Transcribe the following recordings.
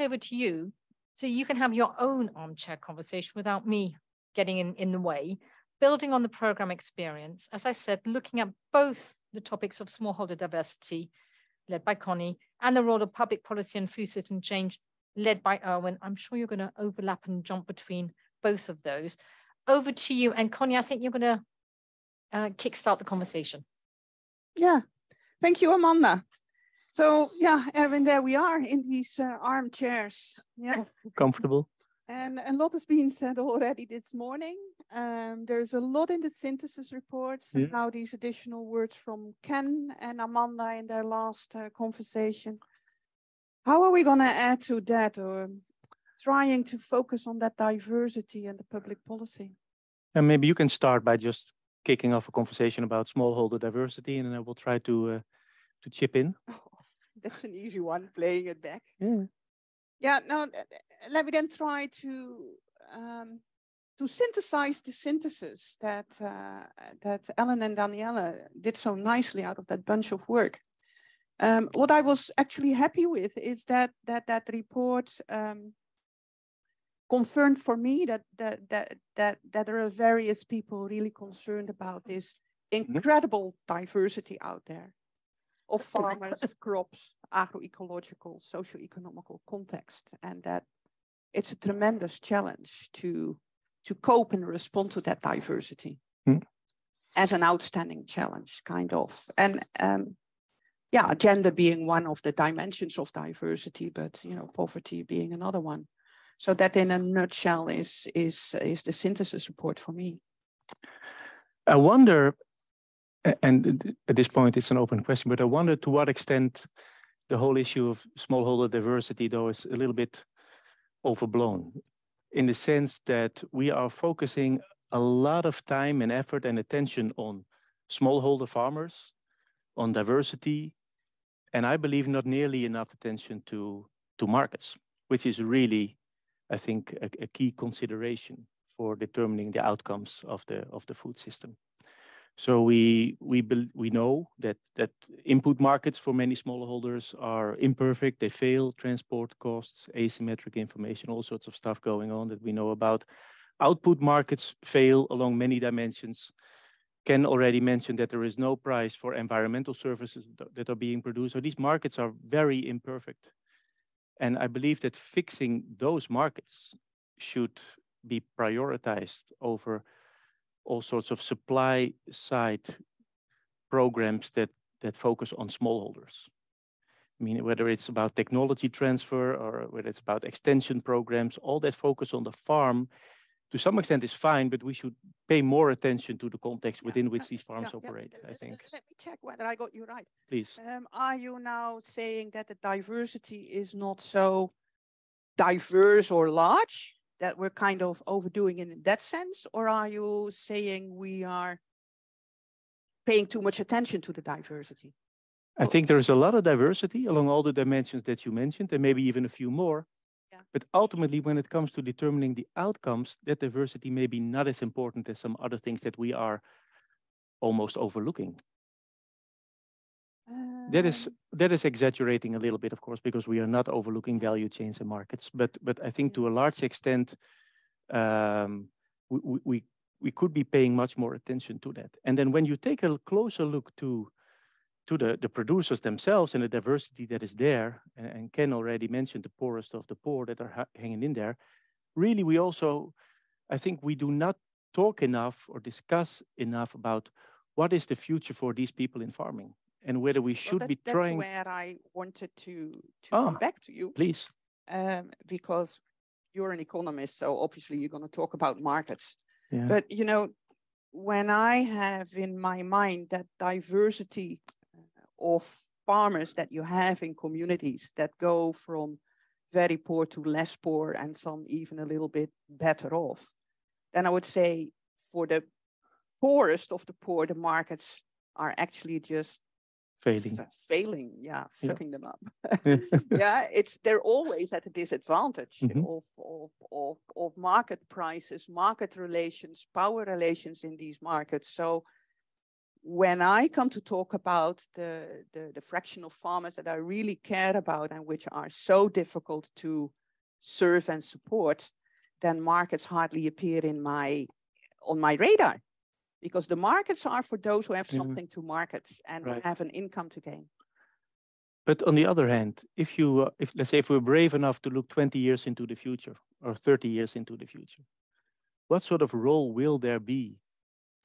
hand over to you so you can have your own armchair conversation without me getting in the way, building on the program experience. As I said, looking at both the topics of smallholder diversity, led by Conny, and the role of public policy and food system change, led by Erwin. I'm sure you're going to overlap and jump between both of those. Over to you. And Conny, I think you're going to kickstart the conversation. Yeah, thank you, Amanda. So yeah, Erwin, there we are in these armchairs. Yeah, comfortable. And a lot has been said already this morning. There's a lot in the synthesis reports, and now these additional words from Ken and Amanda in their last conversation. How are we going to add to that, or trying to focus on that diversity and the public policy? And maybe you can start by just kicking off a conversation about smallholder diversity, and then I will try to chip in. Oh, that's an easy one, playing it back. Yeah. Yeah, no, let me then try to synthesize the synthesis that Ellen and Daniela did so nicely out of that bunch of work. What I was actually happy with is that report confirmed for me that there are various people really concerned about this incredible diversity out there of farmers, crops, agroecological, socio-economical context, and that it's a tremendous challenge to cope and respond to that diversity as an outstanding challenge, kind of. And yeah, gender being one of the dimensions of diversity, but poverty being another one. So that, in a nutshell, is the synthesis report for me. I wonder, and at this point it's an open question, but I wonder to what extent the whole issue of smallholder diversity, though, is a little bit overblown, in the sense that we are focusing a lot of time and effort and attention on smallholder farmers, on diversity, and I believe not nearly enough attention to markets, which is really, I think, a key consideration for determining the outcomes of the food system. So we know that input markets for many smallholders are imperfect. They fail, transport costs, asymmetric information, all sorts of stuff going on that we know about. Output markets fail along many dimensions. Ken already mentioned that there is no price for environmental services that are being produced. So these markets are very imperfect. And I believe that fixing those markets should be prioritized over all sorts of supply side programs that focus on smallholders. I mean, whether it's about technology transfer or whether it's about extension programs, all that focus on the farm to some extent is fine, but we should pay more attention to the context within which these farms operate, I think. Let me check whether I got you right. Please. Are you now saying that the diversity is not so diverse or large, that we're kind of overdoing it in that sense? Or are you saying we are paying too much attention to the diversity? I think there is a lot of diversity along all the dimensions that you mentioned, and maybe even a few more. Yeah. But ultimately, when it comes to determining the outcomes, that diversity may be not as important as some other things that we are almost overlooking. That is exaggerating a little bit, of course, because we are not overlooking value chains and markets. But I think to a large extent, we could be paying much more attention to that. And then when you take a closer look to the producers themselves and the diversity that is there, and Ken already mentioned the poorest of the poor that are hanging in there, really we also, I think we do not talk enough or discuss enough about what is the future for these people in farming and whether we should be trying. That's where I wanted to come back to you. Please. Because you're an economist, so obviously you're going to talk about markets. Yeah. But, when I have in my mind that diversity of farmers that you have in communities that go from very poor to less poor and some even a little bit better off, then I would say for the poorest of the poor, the markets are actually just failing, fucking them up. They're always at a disadvantage of market prices, market relations, power relations in these markets. So when I come to talk about the fraction of farmers that I really care about and which are so difficult to serve and support, then markets hardly appear on my radar, because the markets are for those who have something to market and who have an income to gain. But on the other hand, if let's say if we're brave enough to look 20 years into the future or 30 years into the future, what sort of role will there be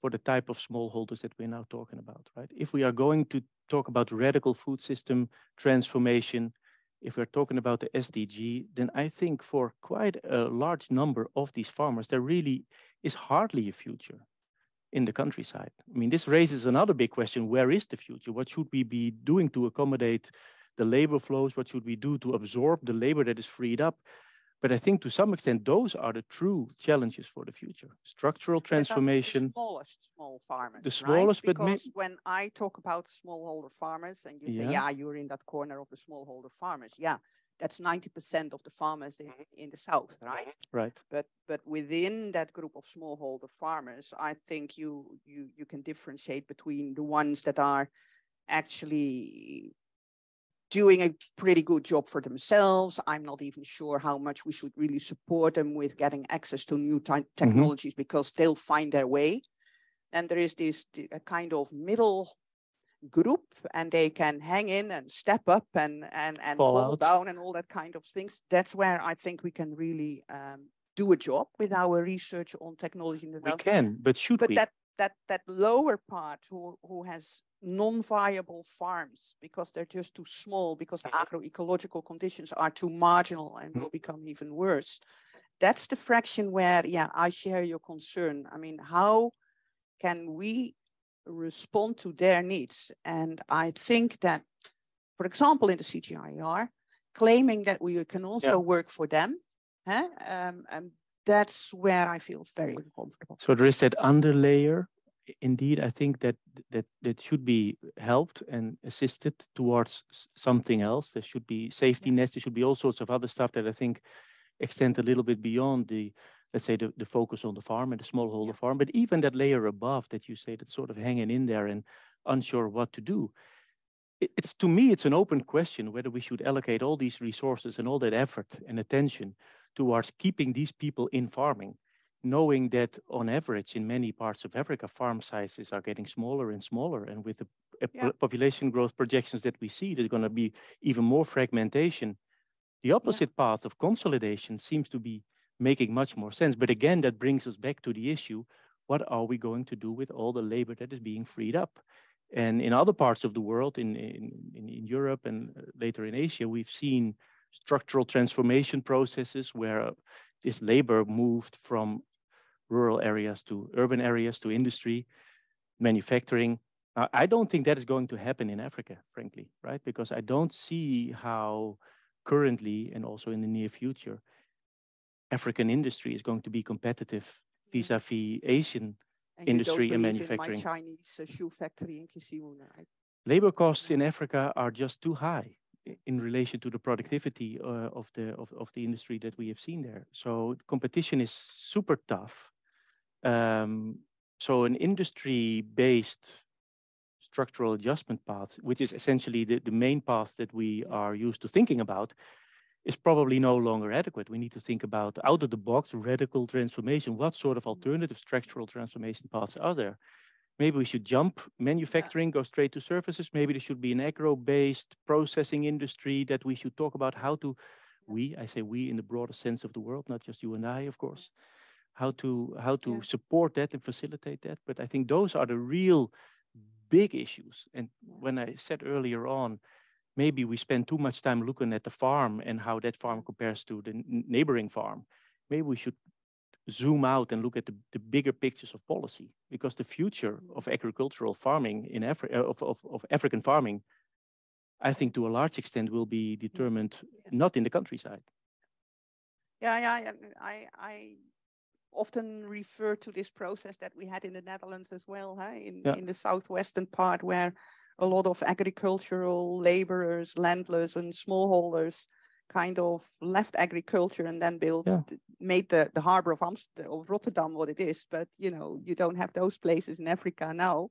for the type of smallholders that we're now talking about, right? If we are going to talk about radical food system transformation, if we're talking about the SDG, then I think for quite a large number of these farmers, there really is hardly a future in the countryside. I mean, this raises another big question: where is the future? What should we be doing to accommodate the labor flows? What should we do to absorb the labor that is freed up? But I think to some extent, those are the true challenges for the future. Structural transformation. The smallest small farmers. The smallest, right? but because when I talk about smallholder farmers and you say, yeah, you're in that corner of the smallholder farmers. Yeah, that's 90% of the farmers in the South, right? Right. But within that group of smallholder farmers, I think you can differentiate between the ones that are actually doing a pretty good job for themselves. I'm not even sure how much we should really support them with getting access to new technologies because they'll find their way. And there is this kind of middle group, and they can hang in and step up and fall down and all that kind of things. That's where I think we can really do a job with our research on technology development. We can, but should we? But that lower part who has non-viable farms because they're just too small, because the agroecological conditions are too marginal and will become even worse. That's the fraction where, yeah, I share your concern. I mean, how can we respond to their needs? And I think that, for example, in the CGIAR, claiming that we can also work for them, that's where I feel very uncomfortable. So there is that underlayer. Indeed, I think that should be helped and assisted towards something else. There should be safety nets. There should be all sorts of other stuff that I think extend a little bit beyond the, let's say, the focus on the farm and the smallholder farm. But even that layer above that you say that's sort of hanging in there and unsure what to do. It's to me, it's an open question whether we should allocate all these resources and all that effort and attention towards keeping these people in farming, knowing that on average in many parts of Africa, farm sizes are getting smaller and smaller. And with the population growth projections that we see, there's going to be even more fragmentation. The opposite path of consolidation seems to be making much more sense. But again, that brings us back to the issue, what are we going to do with all the labor that is being freed up? And in other parts of the world, in Europe and later in Asia, we've seen structural transformation processes where this labor moved from rural areas to urban areas to industry, manufacturing. I don't think that is going to happen in Africa, frankly, right? Because I don't see how currently and also in the near future, African industry is going to be competitive vis-a-vis Asian industry and manufacturing. In my Chinese shoe factory in Kisiwuna, right? Labor costs in Africa are just too high in relation to the productivity of the industry that we have seen there. So competition is super tough. So an industry-based structural adjustment path, which is essentially the main path that we are used to thinking about, is probably no longer adequate. We need to think about out-of-the-box radical transformation. What sort of alternative structural transformation paths are there? Maybe we should jump manufacturing, go straight to services. Maybe there should be an agro-based processing industry that we should talk about how to, I say we in the broader sense of the world, not just you and I, of course, how to support that and facilitate that. But I think those are the real big issues. And when I said earlier on, maybe we spend too much time looking at the farm and how that farm compares to the neighboring farm. Maybe we should zoom out and look at the bigger pictures of policy, because the future of agricultural farming in of African farming, I think to a large extent will be determined not in the countryside. I often refer to this process that we had in the Netherlands as well, in the southwestern part, where a lot of agricultural laborers, landless and smallholders kind of left agriculture and then made the harbor of Rotterdam what it is. But, you know, you don't have those places in Africa now.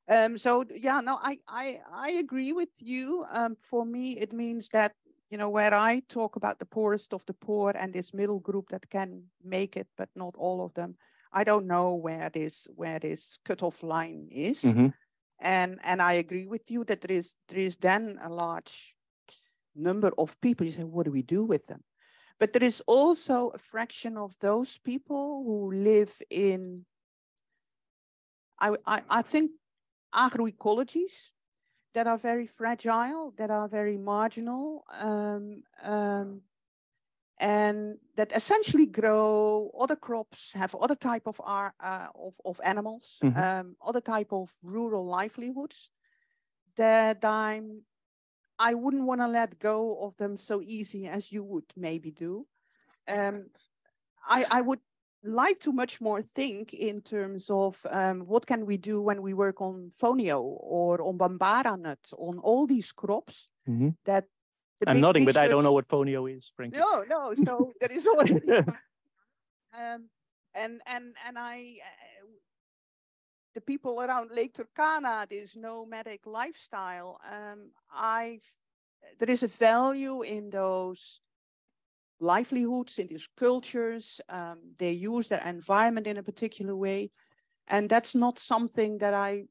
Yeah, no, I agree with you. For me, it means that, you know, where I talk about the poorest of the poor and this middle group that can make it, but not all of them, I don't know where this cutoff line is. Mm-hmm. And I agree with you that there is then a large number of people. You say, what do we do with them? But there is also a fraction of those people who live in, I think, agroecologies that are very fragile, that are very marginal, and that essentially grow other crops, have other type of animals, Mm-hmm. other type of rural livelihoods that I wouldn't want to let go of them so easy as you would maybe do. I would like to much more think in terms of what can we do when we work on fonio or on bambara nuts, on all these crops Mm-hmm. that I'm nodding, but I don't know what fonio is, frankly. No. So there is already and the people around Lake Turkana, this nomadic lifestyle, there is a value in those livelihoods, in these cultures. They use their environment in a particular way. And that's not something that I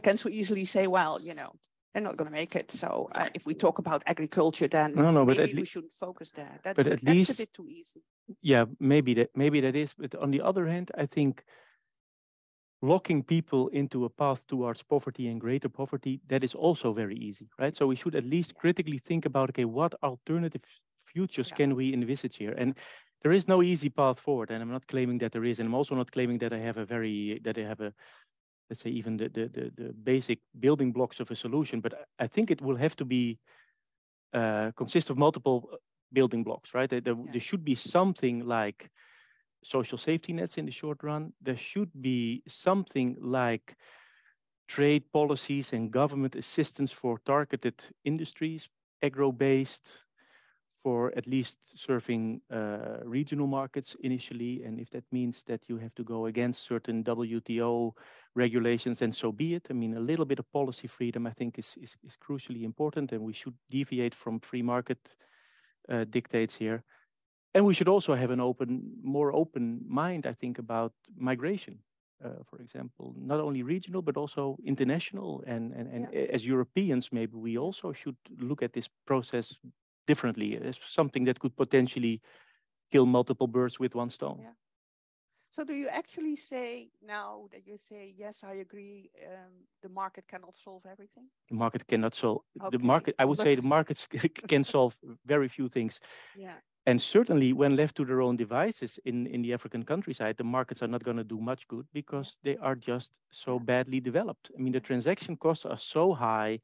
can so easily say, well, you know, they're not going to make it. So if we talk about agriculture, then maybe we shouldn't focus there. That's a bit too easy. Yeah, maybe that is. But on the other hand, I think locking people into a path towards poverty and greater poverty, that is also very easy, right? So we should at least critically think about, okay, what alternative futures can we envisage here? And there is no easy path forward. And I'm not claiming that there is. And I'm also not claiming that I have let's say, even the basic building blocks of a solution. But I think it will have to be consist of multiple building blocks, right? There should be something like social safety nets in the short run. There should be something like trade policies and government assistance for targeted industries, agro-based, for at least serving regional markets initially. And if that means that you have to go against certain WTO regulations, then so be it. I mean, a little bit of policy freedom, I think, is crucially important, and we should deviate from free market dictates here. And we should also have more open mind, I think, about migration, for example, not only regional, but also international. And as Europeans, maybe we also should look at this process differently as something that could potentially kill multiple birds with one stone. Yeah. So do you actually say now that you say, yes, I agree, the market cannot solve everything? The market cannot solve, okay. I would say the markets can solve very few things. Yeah. And certainly when left to their own devices in the African countryside, the markets are not going to do much good because they are just so badly developed. I mean, the transaction costs are so high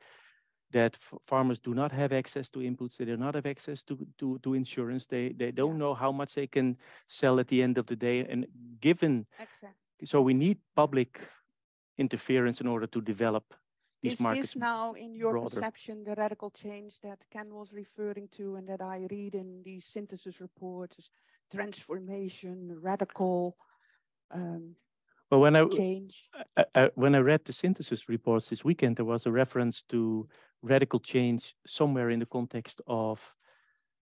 that farmers do not have access to inputs. They do not have access to insurance. They don't know how much they can sell at the end of the day. And given, so we need public interference in order to develop these markets. Is this now, in your perception, the radical change that Ken was referring to and that I read in these synthesis reports, transformation, radical well, change? When I read the synthesis reports this weekend, there was a reference to radical change somewhere in the context of,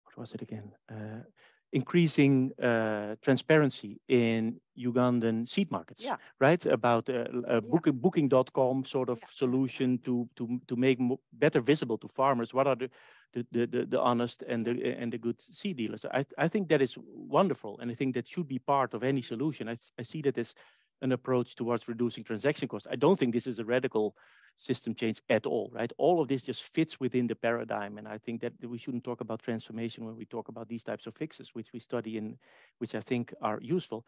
what was it again? Increasing transparency in Ugandan seed markets, right? About booking.com sort of solution to make better visible to farmers what are the honest and the good seed dealers. I think that is wonderful, and I think that should be part of any solution. I see that as an approach towards reducing transaction costs. I don't think this is a radical system change at all, right? All of this just fits within the paradigm. And I think that we shouldn't talk about transformation when we talk about these types of fixes, which we study and which I think are useful.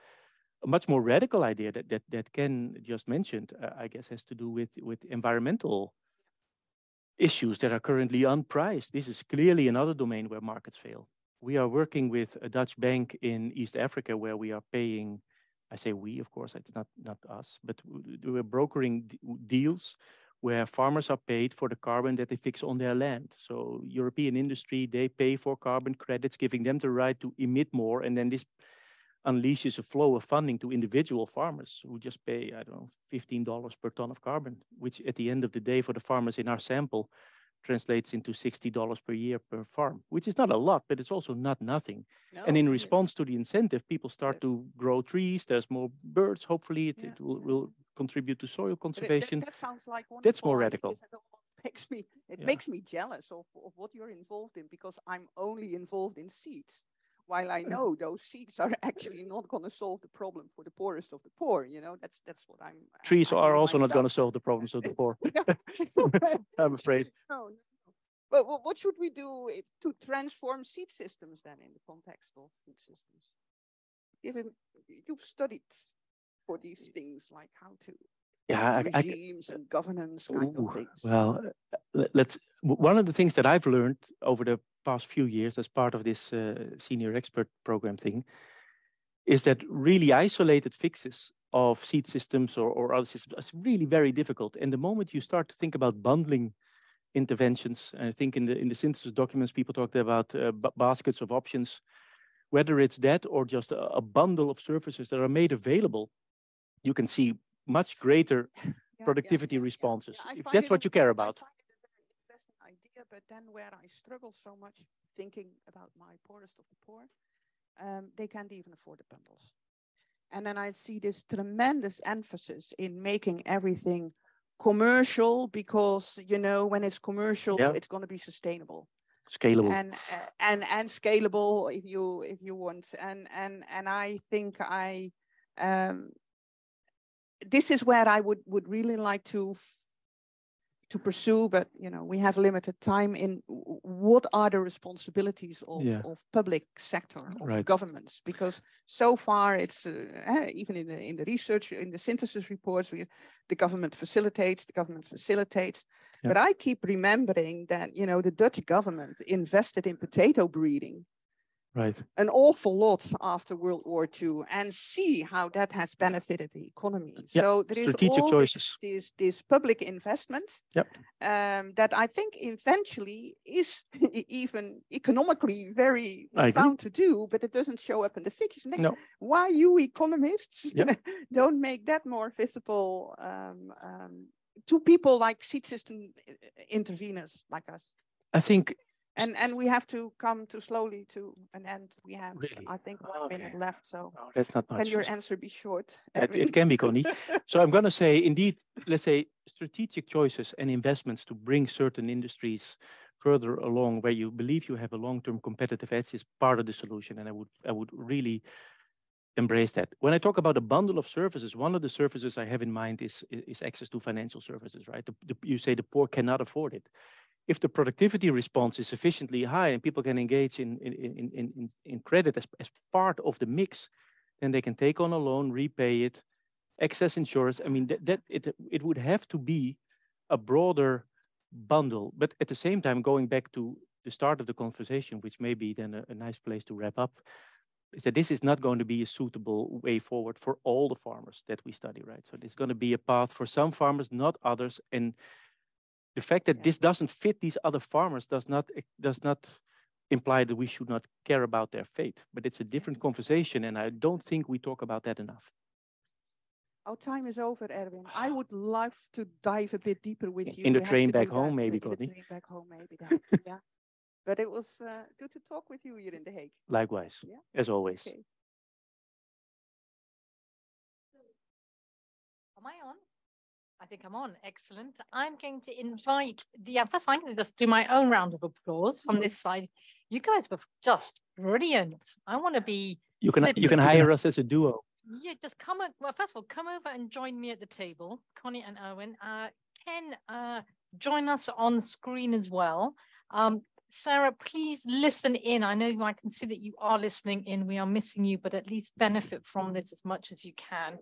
A much more radical idea that Ken just mentioned, I guess, has to do with environmental issues that are currently unpriced. This is clearly another domain where markets fail. We are working with a Dutch bank in East Africa where we are paying, I say we, of course, it's not us, but we're brokering deals where farmers are paid for the carbon that they fix on their land. So European industry, they pay for carbon credits, giving them the right to emit more. And then this unleashes a flow of funding to individual farmers who just pay, I don't know, $15 per ton of carbon, which at the end of the day for the farmers in our sample translates into $60 per year per farm, which is not a lot, but it's also not nothing. No, and in response to the incentive, people start to grow trees. There's more birds. Hopefully it will contribute to soil conservation. That sounds like that's more radical. It makes me jealous of what you're involved in, because I'm only involved in seeds. While I know those seeds are actually not going to solve the problem for the poorest of the poor, you know, that's what I'm. Trees are also not going to solve the problems of the poor. I'm afraid. No. But what should we do to transform seed systems then in the context of food systems? You've studied for these things, like how to. Regimes and governance kind of things. Well, one of the things that I've learned over the past few years as part of this senior expert program thing is that really isolated fixes of seed systems or other systems is really very difficult. And the moment you start to think about bundling interventions, and I think in the synthesis documents, people talked about baskets of options, whether it's that or just a bundle of services that are made available, you can see much greater productivity responses, if that's what you care about. I find it a very interesting idea, but then where I struggle so much thinking about my poorest of the poor, they can't even afford the bundles. And then I see this tremendous emphasis in making everything commercial, because, you know, when it's commercial, it's going to be sustainable. Scalable. And scalable if you want. And I think this is where I would really like to pursue, but you know, we have limited time. In what are the responsibilities of public sector, of governments? Because so far it's even in the research, in the synthesis reports, the government facilitates. But I keep remembering that, you know, the Dutch government invested in potato breeding. An awful lot after World War II, and see how that has benefited the economy. So there is strategic choices. This public investment that I think eventually is even economically very sound to do, but it doesn't show up in the figures. No. Why you economists don't make that more visible to people like seed system interveners like us? I think. And we have to come slowly to an end. We have, I think, 1 minute left. So that's not much. Can your answer be short? It can be, Conny. So I'm going to say, indeed, let's say strategic choices and investments to bring certain industries further along where you believe you have a long-term competitive edge is part of the solution. And I would really embrace that. When I talk about a bundle of services, one of the services I have in mind is access to financial services, right? You say the poor cannot afford it. If the productivity response is sufficiently high and people can engage in credit as part of the mix, then they can take on a loan, repay it, access insurance. I mean, it would have to be a broader bundle. But at the same time, going back to the start of the conversation, which may be then a nice place to wrap up, is that this is not going to be a suitable way forward for all the farmers that we study, right? So there's going to be a path for some farmers, not others. And the fact that this doesn't fit these other farmers does not imply that we should not care about their fate. But it's a different conversation, and I don't think we talk about that enough. Our time is over, Erwin. I would love to dive a bit deeper with you. In the train back home, maybe, Conny. In the train back home, maybe. Yeah. But it was good to talk with you here in The Hague. Likewise, as always. Okay. Am I on? I think I'm on. Excellent. I'm going to invite first I'm going to just do my own round of applause from this side. You guys were just brilliant. I want to be. You can hire us as a duo. Yeah, just come. Well, first of all, come over and join me at the table, Conny and Erwin. Ken, join us on screen as well. Sarah, please listen in. I know I can see that you are listening in. We are missing you, but at least benefit from this as much as you can.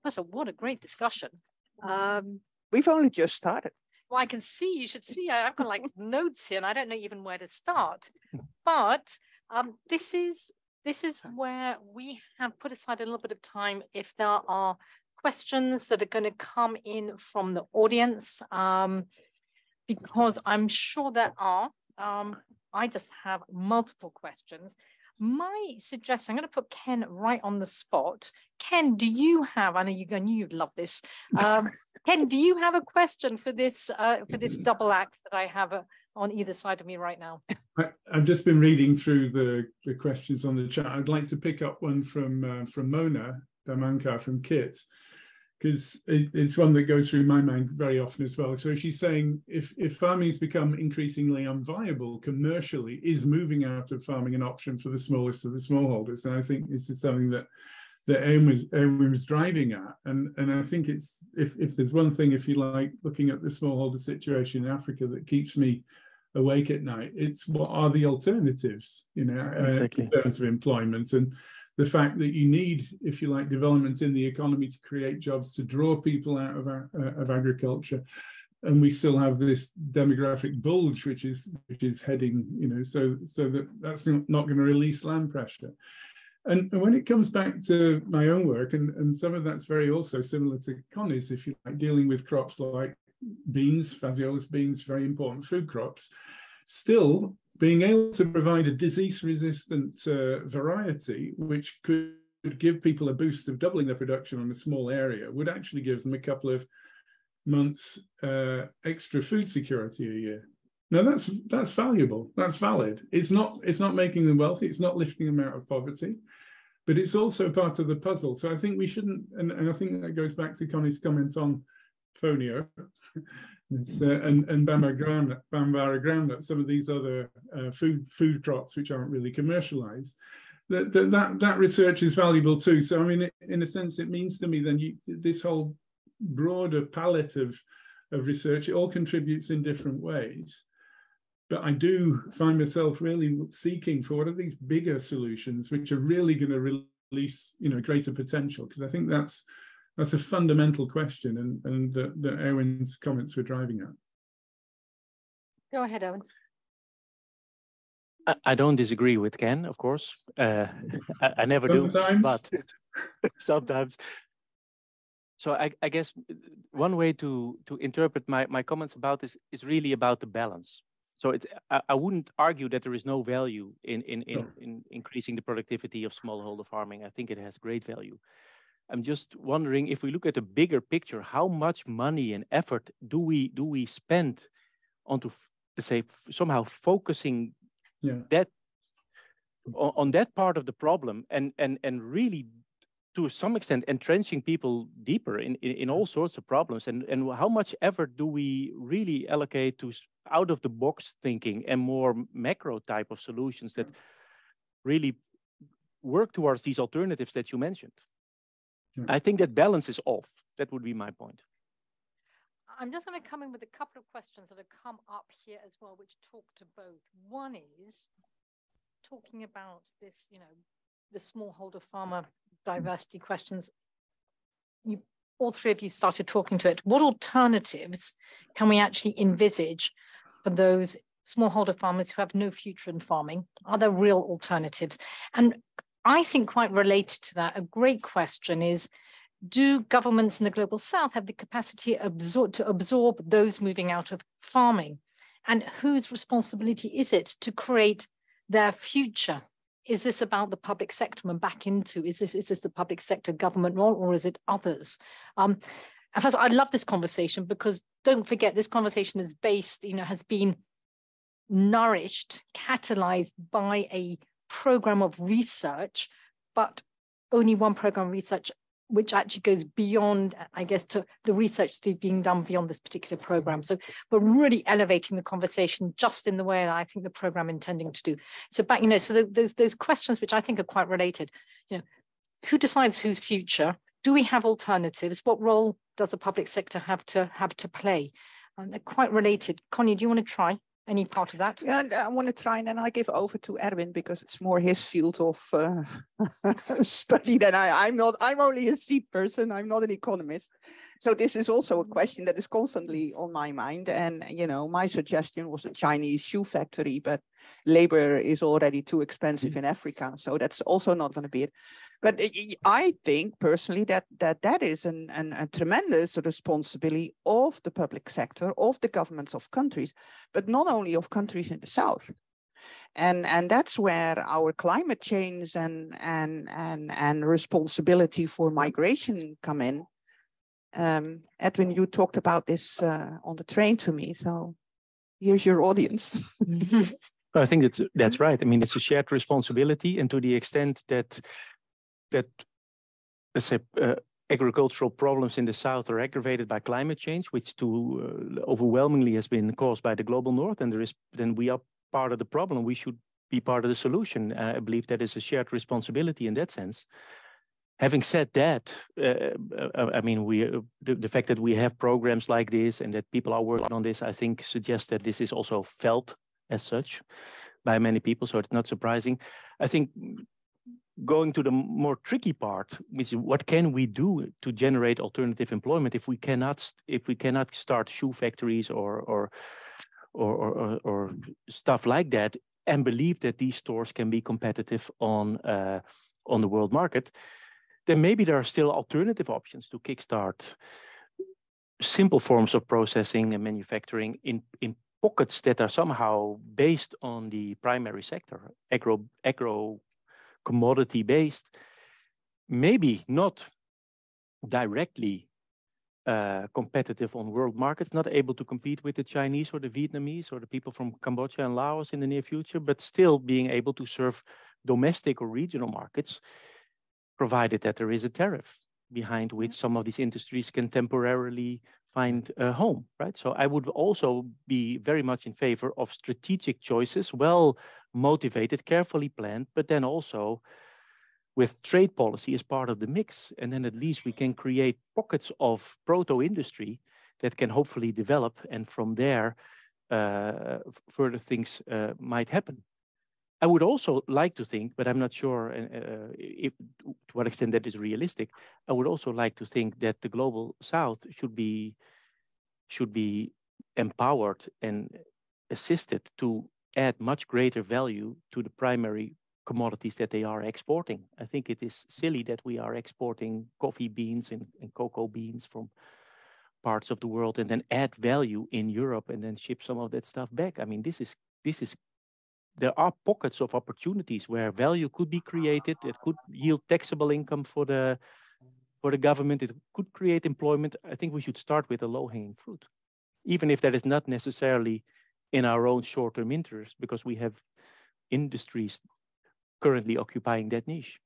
First of all, what a great discussion. We've only just started. Well, I can see, you should see, I've got like notes here and I don't know even where to start. But this is where we have put aside a little bit of time if there are questions that are going to come in from the audience, because I'm sure there are. I just have multiple questions. My suggestion, I'm going to put Ken right on the spot. Ken, do you have, I knew you'd love this. Ken, do you have a question for this double act that I have on either side of me right now? I've just been reading through the questions on the chat. I'd like to pick up one from Mona Damankar from KIT, because it's one that goes through my mind very often as well. So she's saying, if farming has become increasingly unviable commercially, is moving out of farming an option for the smallest of the smallholders? And I think this is something that Erwin was driving at. And I think it's, if there's one thing, if you like, looking at the smallholder situation in Africa that keeps me awake at night, it's what are the alternatives, Exactly. in terms of employment, and the fact that you need, if you like, development in the economy to create jobs, to draw people out of agriculture, and we still have this demographic bulge, which is heading, so that's not going to release land pressure. And when it comes back to my own work, and some of that's very also similar to Connie's, if you like, dealing with crops like beans, Phaseolus beans, very important food crops, still being able to provide a disease-resistant variety, which could give people a boost of doubling their production on a small area, would actually give them a couple of months extra food security a year. Now that's valuable, that's valid. It's not making them wealthy, it's not lifting them out of poverty, but it's also part of the puzzle. So I think we shouldn't, and I think that goes back to Connie's comment on fonio, and Bambara groundnut, some of these other food crops which aren't really commercialized. That research is valuable too. So I mean, in a sense, it means to me then this whole broader palette of research, it all contributes in different ways. But I do find myself really seeking for what are these bigger solutions which are really going to release, greater potential, because I think that's a fundamental question, and that Erwin's comments were driving at. Go ahead, Erwin. I don't disagree with Ken, of course. I never Sometimes. do, but sometimes. So I guess one way to interpret my comments about this is really about the balance. So I wouldn't argue that there is no value in increasing the productivity of smallholder farming. I think it has great value. I'm just wondering, if we look at the bigger picture, how much money and effort do we spend onto, let's say, somehow focusing that on that part of the problem, and really, to some extent, entrenching people deeper in all sorts of problems, and how much effort do we really allocate to out of the box thinking and more macro type of solutions that really work towards these alternatives that you mentioned? I think that balance is off. That would be my point. I'm just going to come in with a couple of questions that have come up here as well, which talk to both. One is talking about this, the smallholder farmer diversity questions. All three of you started talking to it. What alternatives can we actually envisage for those smallholder farmers who have no future in farming? Are there real alternatives? And I think quite related to that, a great question is, do governments in the global south have the capacity to absorb those moving out of farming? And whose responsibility is it to create their future? Is this about the public sector and back into, is this the public sector government role, or is it others? And first, I love this conversation, because don't forget, this conversation is based, has been nourished, catalyzed by a program of research, but only one program of research which actually goes beyond, I guess, to the research that's being done beyond this particular program. So we're really elevating the conversation just in the way that I think the program intending to do. So back, so those questions which I think are quite related, who decides whose future? Do we have alternatives? What role does the public sector have to play? They're quite related. Conny, do you want to try any part of that? Yeah, I want to try, and then I give over to Erwin, because it's more his field of study than I'm not. I'm only a seed person. I'm not an economist. So this is also a question that is constantly on my mind. And, my suggestion was a Chinese shoe factory, but labor is already too expensive in Africa. So that's also not going to be it. But I think personally that is a tremendous responsibility of the public sector, of the governments of countries, but not only of countries in the South. And that's where our climate change and responsibility for migration come in. Edwin, you talked about this on the train to me, so here's your audience. I think that's right. I mean, it's a shared responsibility, and to the extent that let's say agricultural problems in the south are aggravated by climate change, which overwhelmingly has been caused by the global north, and then we are part of the problem. We should be part of the solution. I believe that is a shared responsibility in that sense. Having said that, I mean, the fact that we have programs like this and that people are working on this, I think suggests that this is also felt as such by many people. So it's not surprising. I think going to the more tricky part, which is what can we do to generate alternative employment if we cannot start shoe factories or stuff like that, and believe that these stores can be competitive on the world market, then maybe there are still alternative options to kickstart simple forms of processing and manufacturing in pockets that are somehow based on the primary sector, agro commodity based, maybe not directly competitive on world markets, not able to compete with the Chinese or the Vietnamese or the people from Cambodia and Laos in the near future, but still being able to serve domestic or regional markets, provided that there is a tariff behind which some of these industries can temporarily find a home, right? So I would also be very much in favor of strategic choices, well motivated, carefully planned, but then also with trade policy as part of the mix. And then at least we can create pockets of proto-industry that can hopefully develop, and from there, further things might happen. I would also like to think, but I'm not sure to what extent that is realistic. I would also like to think that the global South should be empowered and assisted to add much greater value to the primary commodities that they are exporting. I think it is silly that we are exporting coffee beans and cocoa beans from parts of the world and then add value in Europe and then ship some of that stuff back. I mean, this is. There are pockets of opportunities where value could be created. It could yield taxable income for the government. It could create employment. I think we should start with the low-hanging fruit, even if that is not necessarily in our own short-term interest, because we have industries currently occupying that niche.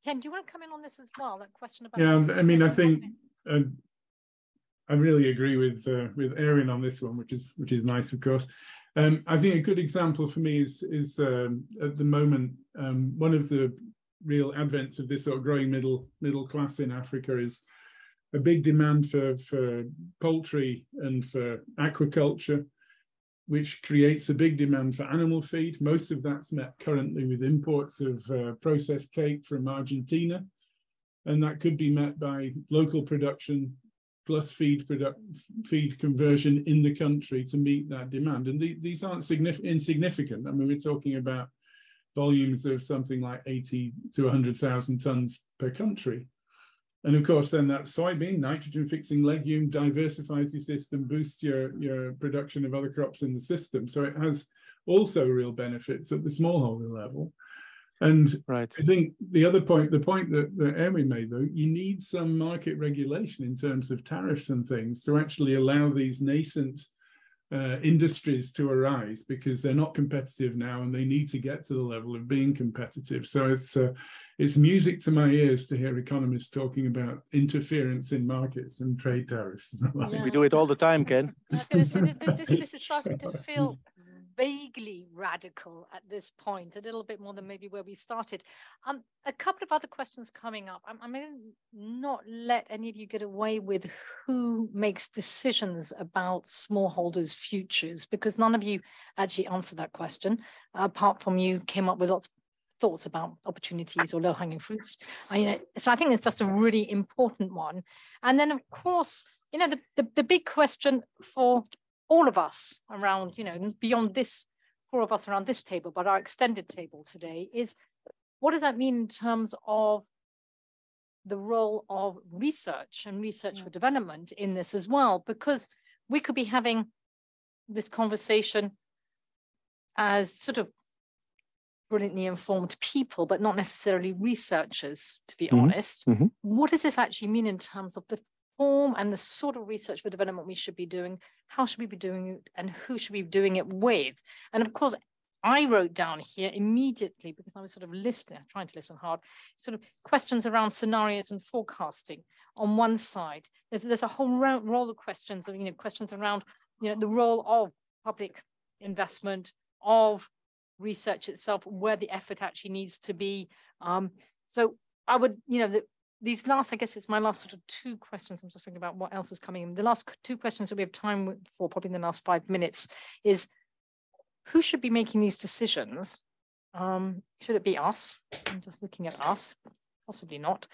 Ken, do you want to come in on this as well? That question about. Yeah, I mean, I think I really agree with Erwin on this one, which is nice, of course. I think a good example for me is at the moment, one of the real advents of this sort of growing middle class in Africa is a big demand for poultry and for aquaculture, which creates a big demand for animal feed. Most of that's met currently with imports of processed cake from Argentina, and that could be met by local production plus feed conversion in the country to meet that demand. And these aren't insignificant. I mean, we're talking about volumes of something like 80 to 100,000 tons per country. And of course, then that soybean, nitrogen-fixing legume, diversifies your system, boosts your production of other crops in the system. So it has also real benefits at the smallholder level. And right. I think the point that Erwin made, though, you need some market regulation in terms of tariffs and things to actually allow these nascent industries to arise, because they're not competitive now and they need to get to the level of being competitive. So it's music to my ears to hear economists talking about interference in markets and trade tariffs. Yeah. We do it all the time, Ken. This is starting to feel vaguely radical at this point, a little bit more than maybe where we started. A couple of other questions coming up. I'm going to not let any of you get away with who makes decisions about smallholders' futures, because none of you actually answered that question, apart from you came up with lots of thoughts about opportunities or low-hanging fruits. So I think it's just a really important one. And then, of course, the big question for all of us around, beyond this, 4 of us around this table, but our extended table today, is what does that mean in terms of the role of research and research for development in this as well? Because we could be having this conversation as sort of brilliantly informed people, but not necessarily researchers, to be honest. What does this actually mean in terms of the form and the sort of research for development we should be doing? How should we be doing it, and who should we be doing it with? And of course, I wrote down here immediately, because I was sort of listening, trying to listen hard, sort of questions around scenarios and forecasting on one side. There's a whole roll of questions, questions around, the role of public investment, of research itself, where the effort actually needs to be. So I would, these last, I guess it's my last sort of two questions. I'm just thinking about what else is coming in. The last two questions that we have time for, probably in the last 5 minutes, is who should be making these decisions? Should it be us? I'm just looking at us, possibly not.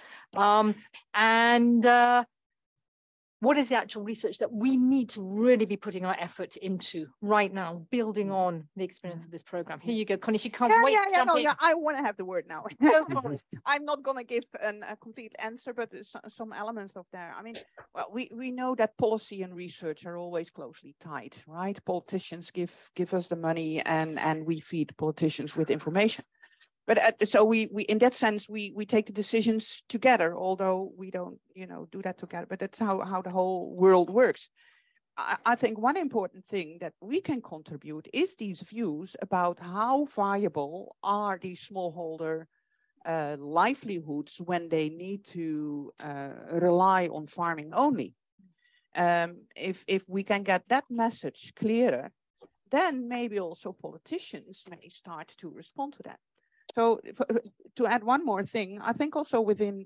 What is the actual research that we need to really be putting our efforts into right now, building on the experience of this program? Here you go, Conny. She can't wait. I want to have the word now. Go for it. I'm not going to give a complete answer, but there's some elements of there. I mean, well, we know that policy and research are always closely tied, right? Politicians give us the money, and we feed politicians with information. But so we in that sense, we take the decisions together, although we don't, do that together. But that's how the whole world works. I think one important thing that we can contribute is these views about how viable are these smallholder livelihoods when they need to rely on farming only. If we can get that message clearer, then maybe also politicians may start to respond to that. So to add one more thing, I think also within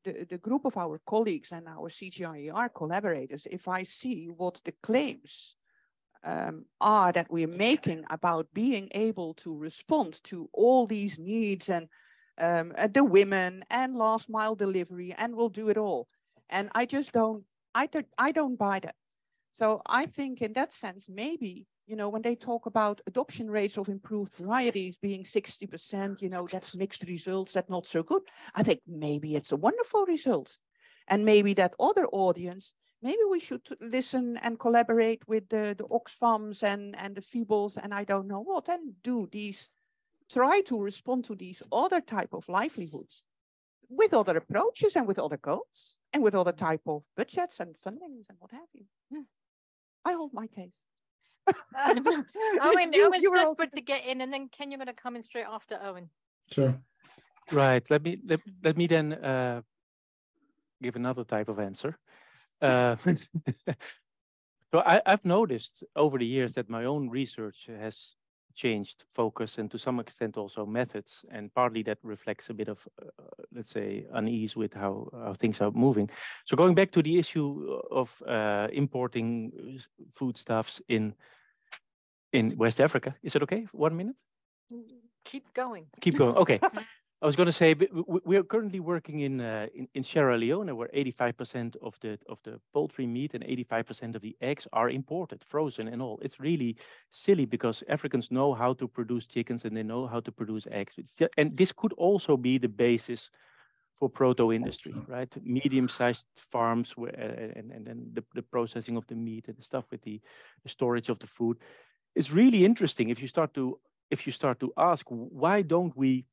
the group of our colleagues and our CGIAR collaborators, if I see what the claims are that we're making about being able to respond to all these needs and the women and last mile delivery, and we'll do it all. And I just don't buy that. So I think in that sense, maybe, when they talk about adoption rates of improved varieties being 60%, that's mixed results, that's not so good. I think maybe it's a wonderful result. And maybe that other audience, maybe we should listen and collaborate with the Oxfams and the Feebles and I don't know what, and try to respond to these other type of livelihoods with other approaches and with other goals and with other type of budgets and fundings and what have you. I hold my case. Owen's desperate to get in, and then Ken, you're going to come in straight after Erwin. Sure. Right. Let me then give another type of answer. So I've noticed over the years that my own research has changed focus and to some extent also methods, and partly that reflects a bit of let's say unease with how things are moving. So going back to the issue of importing foodstuffs in West Africa, is it okay? 1 minute? Keep going. Keep going. Okay. I was going to say we are currently working in Sierra Leone, where 85% of the poultry meat and 85% of the eggs are imported, frozen and all. It's really silly because Africans know how to produce chickens and they know how to produce eggs. And this could also be the basis for proto industry, right? Medium-sized farms and then the processing of the meat and the stuff with the storage of the food. It's really interesting if you start to ask, why don't we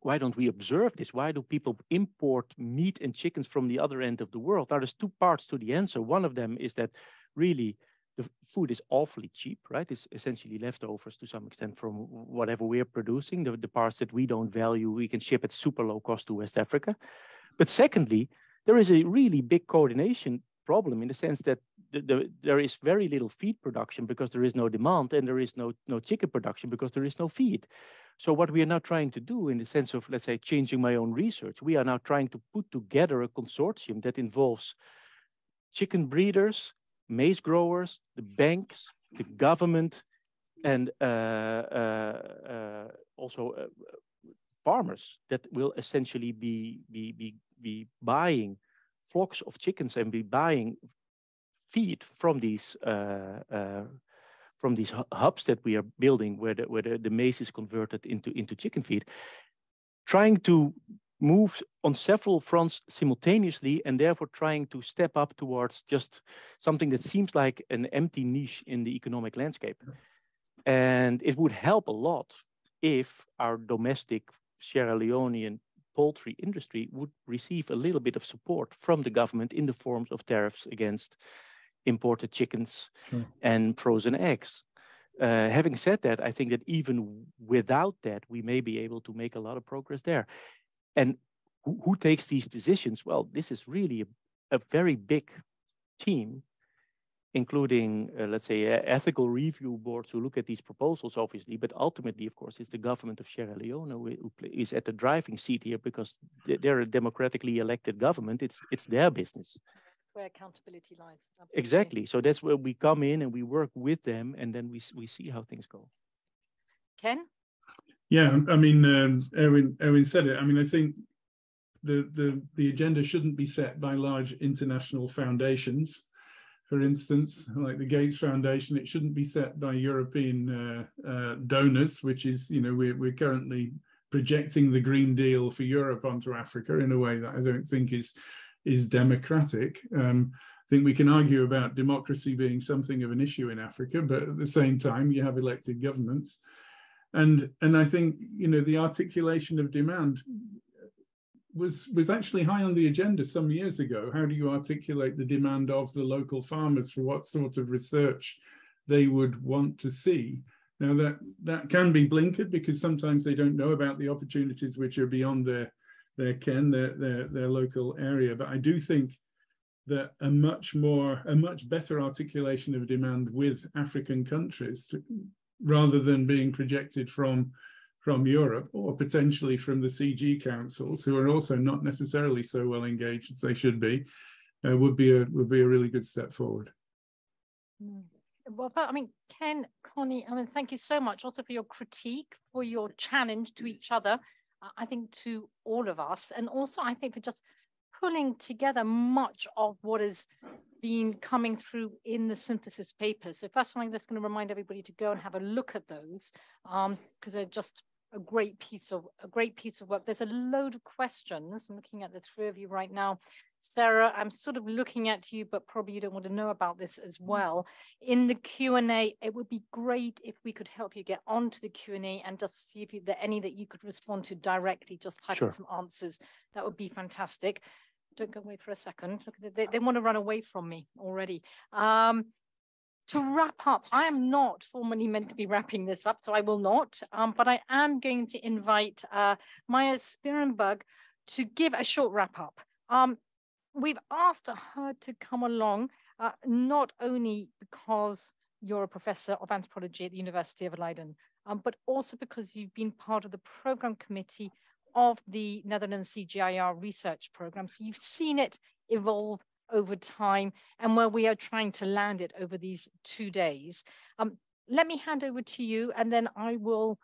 observe this? Why do people import meat and chickens from the other end of the world? Now, there's two parts to the answer. One of them is that really the food is awfully cheap, right? It's essentially leftovers to some extent from whatever we're producing. The parts that we don't value, we can ship at super low cost to West Africa. But secondly, there is a really big coordination problem in the sense that there is very little feed production because there is no demand, and there is no chicken production because there is no feed. So what we are now trying to do in the sense of, let's say, changing my own research, we are now trying to put together a consortium that involves chicken breeders, maize growers, the banks, the government, and also farmers that will essentially be buying flocks of chickens and be buying feed from these hubs that we are building, where the maize is converted into chicken feed, trying to move on several fronts simultaneously, and therefore trying to step up towards just something that seems like an empty niche in the economic landscape. And it would help a lot if our domestic Sierra Leonean poultry industry would receive a little bit of support from the government in the forms of tariffs against imported chickens and frozen eggs. Having said that, I think that even without that, we may be able to make a lot of progress there. And who takes these decisions? Well, this is really a very big team, including, let's say, ethical review boards who look at these proposals, obviously, but ultimately, of course, it's the government of Sierra Leone who is at the driving seat here, because they're a democratically elected government. It's their business. Where accountability lies. Absolutely. Exactly. So that's where we come in and we work with them, and then we see how things go. Ken? Yeah, I mean, Erwin said it. I mean, I think the agenda shouldn't be set by large international foundations. For instance, like the Gates Foundation, it shouldn't be set by European donors, which is, you know, we're currently projecting the Green Deal for Europe onto Africa in a way that I don't think is democratic. I think we can argue about democracy being something of an issue in Africa, but at the same time, you have elected governments. And I think, you know, the articulation of demand was actually high on the agenda some years ago. How do you articulate the demand of the local farmers for what sort of research they would want to see? Now that can be blinkered because sometimes they don't know about the opportunities which are beyond their ken, their local area. But I do think that a much better articulation of demand with African countries, rather than being projected from Europe or potentially from the CG councils, who are also not necessarily so well engaged as they should be, would be a really good step forward. Well, I mean, Ken, Conny, I mean, thank you so much also for your critique, for your challenge to each other, I think to all of us, and also I think for just pulling together much of what has been coming through in the synthesis papers. So first of all, I'm just going to remind everybody to go and have a look at those, because they're just a great piece of work. There's a load of questions. I'm looking at the three of you right now. Sarah, I'm sort of looking at you, but probably you don't want to know about this as well. In the Q&A, it would be great if we could help you get onto the Q&A and just see if there are any that you could respond to directly, just type in some answers. That would be fantastic. Don't go away for a second. Look, they want to run away from me already. To wrap up, I am not formally meant to be wrapping this up, so I will not, but I am going to invite Marja Spierenburg to give a short wrap up. We've asked her to come along, not only because you're a professor of anthropology at the University of Leiden, but also because you've been part of the program committee of the NL-CGIAR research program. So you've seen it evolve over time and where we are trying to land it over these 2 days. Let me hand over to you, and then I will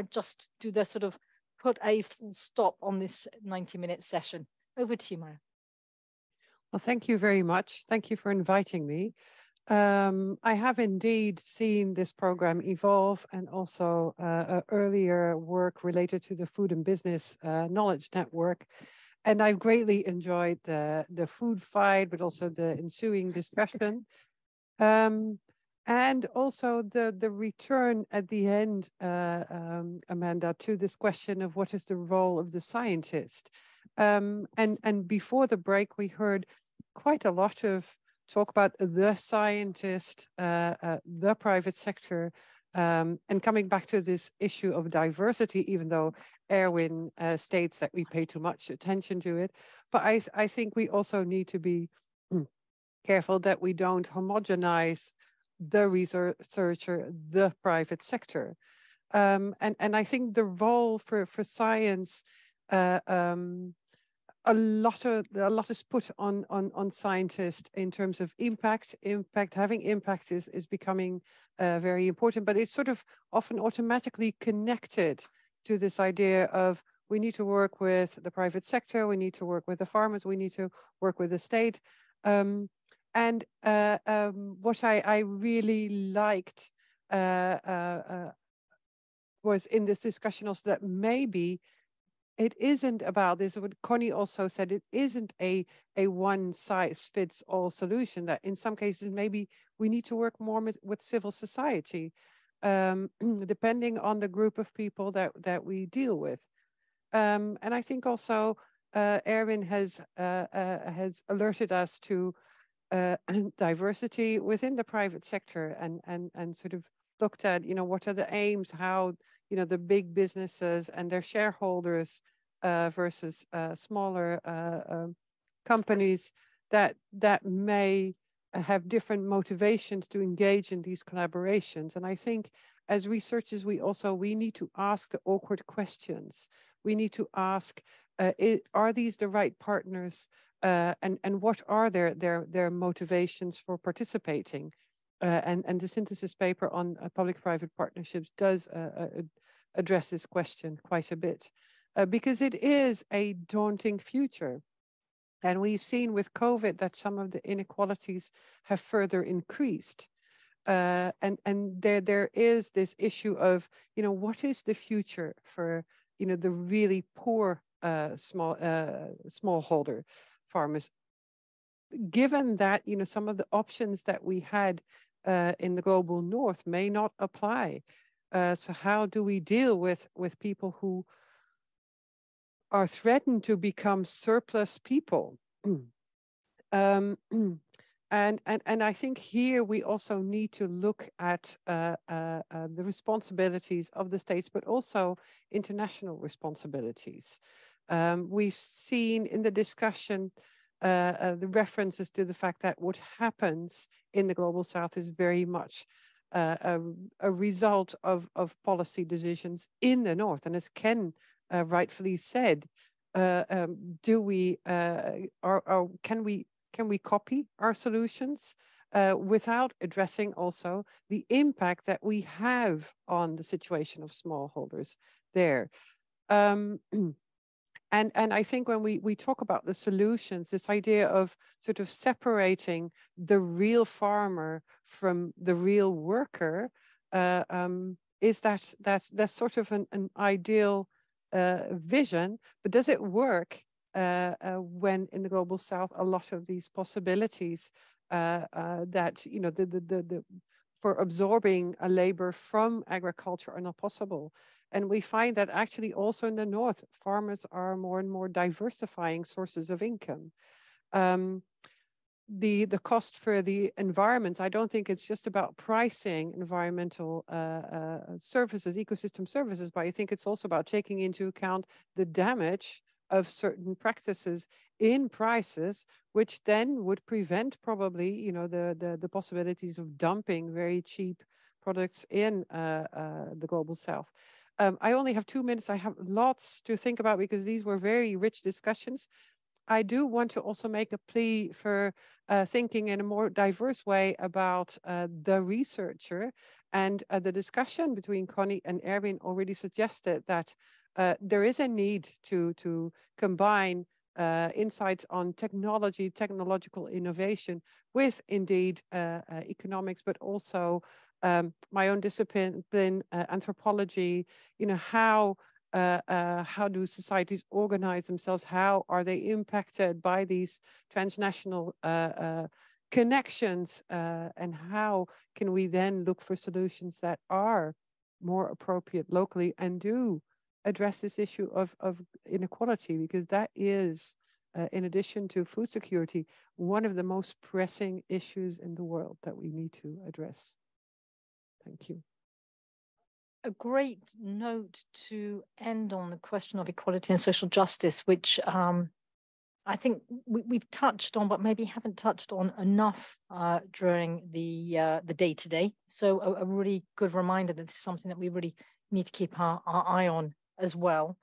just do the sort of put a full stop on this 90-minute session. Over to you, Marja. Well, thank you very much. Thank you for inviting me. I have indeed seen this program evolve, and also earlier work related to the Food and Business Knowledge Network. And I've greatly enjoyed the food fight, but also the ensuing discussion. And also the return at the end, Amanda, to this question of what is the role of the scientist. And before the break, we heard quite a lot of talk about the scientist, the private sector, and coming back to this issue of diversity, even though Erwin states that we pay too much attention to it. But I think we also need to be careful that we don't homogenize the researcher, the private sector. And I think the role for science, a lot is put on scientists in terms of impact. Having impact is becoming very important, but it's sort of often automatically connected to this idea of we need to work with the private sector, we need to work with the farmers, we need to work with the state. And what I really liked was in this discussion also that maybe it isn't about this, what Conny also said, it isn't a one-size-fits-all solution, that in some cases maybe we need to work more with civil society. depending on the group of people that we deal with. And I think also Erwin has alerted us to diversity within the private sector and sort of looked at, what are the aims, how, the big businesses and their shareholders versus smaller companies that may have different motivations to engage in these collaborations. And I think as researchers, we need to ask the awkward questions. We need to ask, are these the right partners? And what are their motivations for participating? And the synthesis paper on public-private partnerships does address this question quite a bit, because it is a daunting future. And we've seen with COVID that some of the inequalities have further increased. And there is this issue of, what is the future for, the really poor smallholder farmers, given that, some of the options that we had in the global north may not apply. So how do we deal with people who are threatened to become surplus people? And I think here we also need to look at the responsibilities of the states, but also international responsibilities. We've seen in the discussion the references to the fact that what happens in the global south is very much a result of policy decisions in the north. And as Ken rightfully said, can we copy our solutions without addressing also the impact that we have on the situation of smallholders there? And I think when we talk about the solutions, this idea of sort of separating the real farmer from the real worker is that's sort of an ideal vision, but does it work when in the global south a lot of these possibilities that for absorbing a labor from agriculture are not possible? And we find that actually also in the north, farmers are more and more diversifying sources of income. The cost for the environments, I don't think it's just about pricing environmental services, ecosystem services, but I think it's also about taking into account the damage of certain practices in prices, which then would prevent probably, the possibilities of dumping very cheap products in the global south. I only have 2 minutes. I have lots to think about because these were very rich discussions. I do want to also make a plea for thinking in a more diverse way about the researcher, and the discussion between Conny and Erwin already suggested that there is a need to combine insights on technology, technological innovation with indeed economics, but also my own discipline, anthropology. How do societies organize themselves? How are they impacted by these transnational connections? And how can we then look for solutions that are more appropriate locally and do address this issue of inequality? Because that is, in addition to food security, one of the most pressing issues in the world that we need to address. Thank you. A great note to end on the question of equality and social justice, which I think we've touched on, but maybe haven't touched on enough during the day-to-day. So a really good reminder that this is something that we really need to keep our eye on as well.